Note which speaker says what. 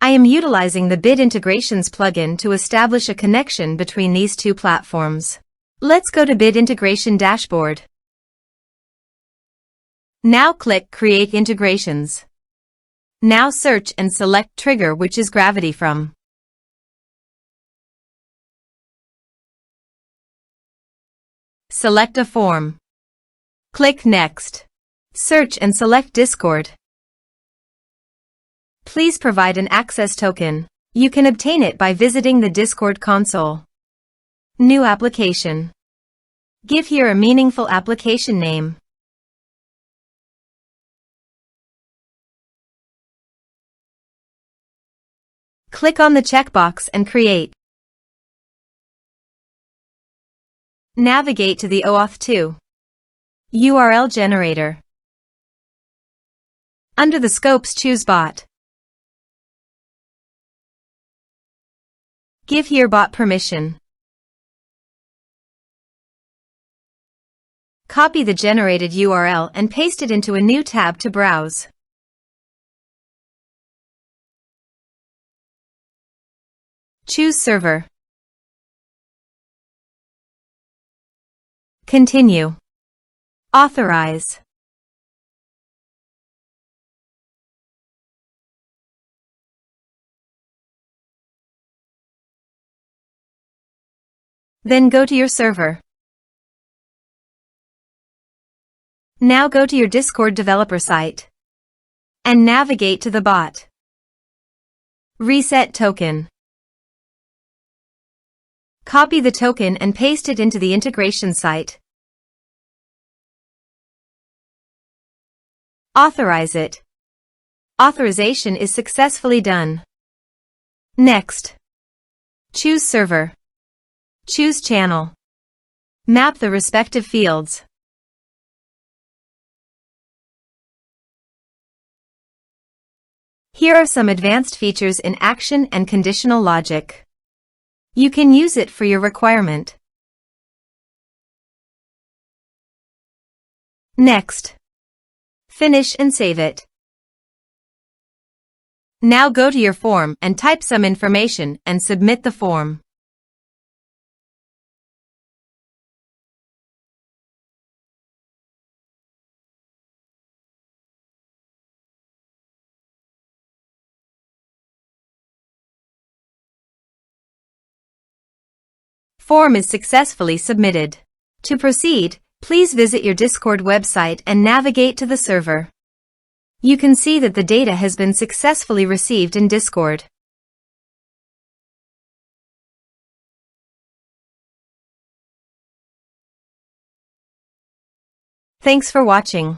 Speaker 1: I am utilizing the Bid Integrations plugin to establish a connection between these two platforms. Let's go to Bid Integration Dashboard. Now click Create Integrations. Now search and select Trigger, which is Gravity from. Select a form. Click Next. Search and select Discord. Please provide an access token. You can obtain it by visiting the Discord console. New application. Give here a meaningful application name. Click on the checkbox and create. Navigate to the OAuth 2 URL generator. Under the scopes, choose Bot. Give here bot permission. Copy the generated URL and paste it into a new tab to browse. Choose Server. Continue. Authorize. Then go to your server. Now go to your Discord developer site and navigate to the bot. Reset token. Copy the token and paste it into the integration site. Authorize it. Authorization is successfully done. Next. Choose Server. Choose Channel. Map the respective fields. Here are some advanced features in action and conditional logic. You can use it for your requirement. Next. Finish and save it. Now go to your form and type some information and submit the form. Form is successfully submitted. To proceed, please visit your Discord website and navigate to the server. You can see that the data has been successfully received in Discord. Thanks for watching.